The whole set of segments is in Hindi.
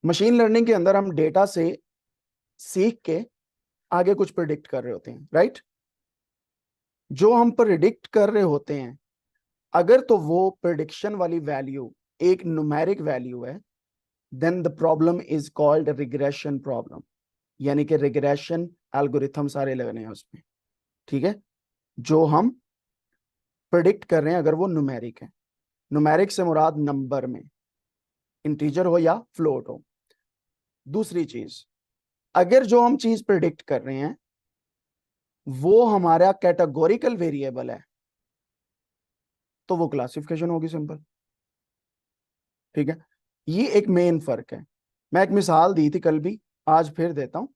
मशीन लर्निंग के अंदर हम डेटा से सीख के आगे कुछ प्रिडिक्ट कर रहे होते हैं, राइट। जो हम प्रिडिक्ट कर रहे होते हैं, अगर तो वो प्रिडिक्शन वाली वैल्यू एक न्यूमेरिक वैल्यू है, then the problem is called regression problem, यानी कि रिग्रेशन एल्गोरिथम सारे लगने हैं उसमें, ठीक है। जो हम प्रिडिक्ट कर रहे हैं अगर वो न्यूमेरिक है, न्यूमेरिक से मुराद नंबर में इंटीजर हो या फ्लोट हो। दूसरी चीज, अगर जो हम चीज प्रिडिक्ट कर रहे हैं वो हमारा कैटेगोरिकल वेरिएबल है, तो वो क्लासिफिकेशन होगी, सिंपल, ठीक है। ये एक मेन फर्क है। मैं एक मिसाल दी थी कल भी, आज फिर देता हूं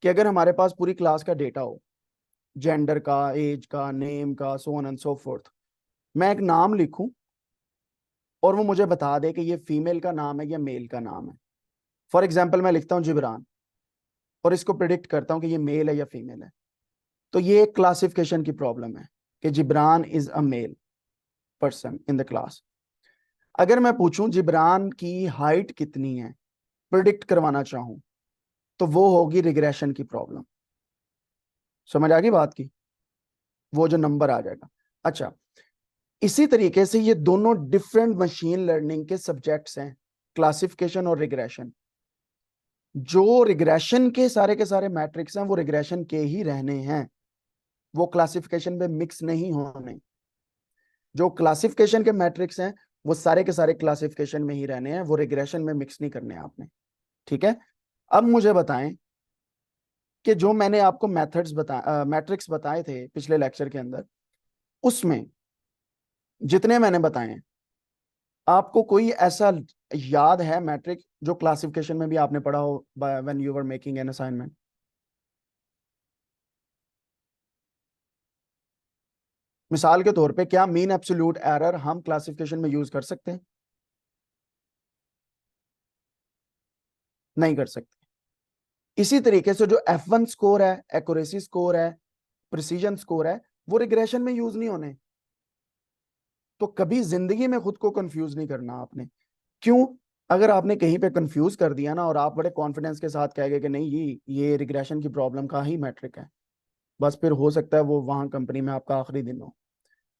कि अगर हमारे पास पूरी क्लास का डेटा हो, जेंडर का, एज का, नेम का, so on and so fourth, मैं एक नाम लिखूं और वो मुझे बता दे कि ये फीमेल का नाम है या मेल का नाम है। फॉर एग्जाम्पल मैं लिखता हूं जिब्रान और इसको प्रिडिक्ट करता हूं कि ये मेल है या फीमेल है, तो ये एक क्लासिफिकेशन की प्रॉब्लम है कि Jibran is a male person in the class. अगर मैं पूछूं जिब्रान की हाइट कितनी है, प्रिडिक्ट करवाना चाहूं, तो वो होगी रिग्रेशन की प्रॉब्लम। समझ आ गई बात की, वो जो नंबर आ जाएगा। अच्छा, इसी तरीके से ये दोनों डिफरेंट मशीन लर्निंग के सब्जेक्ट्स हैं, क्लासिफिकेशन और रिग्रेशन। जो रिग्रेशन के सारे मैट्रिक्स हैं वो रिग्रेशन के ही रहने हैं, वो क्लासिफिकेशन में मिक्स नहीं होने। जो क्लासिफिकेशन के मैट्रिक्स हैं वो सारे के सारे क्लासिफिकेशन में ही रहने हैं, वो रिग्रेशन में मिक्स नहीं करने आपने, ठीक है। अब मुझे बताएं कि जो मैंने आपको मैट्रिक्स बताए थे पिछले लेक्चर के अंदर, उसमें जितने मैंने बताए हैं, आपको कोई ऐसा याद है मैट्रिक जो क्लासिफिकेशन में भी आपने पढ़ा हो when you were making an assignment? मिसाल के तौर पे क्या मीन एब्सोल्यूट एरर हम क्लासिफिकेशन में यूज कर सकते हैं? नहीं कर सकते। इसी तरीके से जो F1 स्कोर है, एक्यूरेसी स्कोर है, प्रिसीजन स्कोर है, वो रिग्रेशन में यूज नहीं होने। तो कभी जिंदगी में खुद को कंफ्यूज नहीं करना आपने। क्यों? अगर आपने कहीं पे कंफ्यूज कर दिया ना और आप बड़े कॉन्फिडेंस के साथ कह गए कि नहीं ये रिग्रेशन की प्रॉब्लम का ही मैट्रिक है, बस फिर हो सकता है वो वहां कंपनी में आपका आखिरी दिन हो,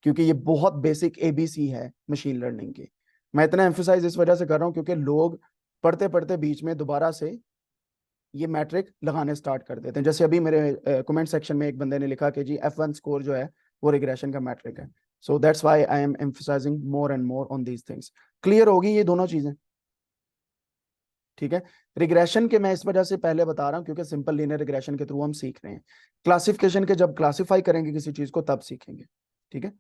क्योंकि ये बहुत बेसिक एबीसी है मशीन लर्निंग की। मैं इतना एम्फोसाइज इस वजह से कर रहा हूँ क्योंकि लोग पढ़ते पढ़ते बीच में दोबारा से ये मैट्रिक लगाने स्टार्ट कर देते हैं। जैसे अभी मेरे कमेंट सेक्शन में एक बंदे ने लिखा कि जी F1 स्कोर जो है वो रिग्रेशन का मैट्रिक है। So that's why I am emphasising more and more on these things. Clear होगी ये दोनों चीजें, ठीक है। रिग्रेशन के मैं इस वजह से पहले बता रहा हूं क्योंकि सिंपल लीनियर रिग्रेशन के थ्रू हम सीख रहे हैं। क्लासिफिकेशन के जब क्लासिफाई करेंगे किसी चीज को तब सीखेंगे, ठीक है।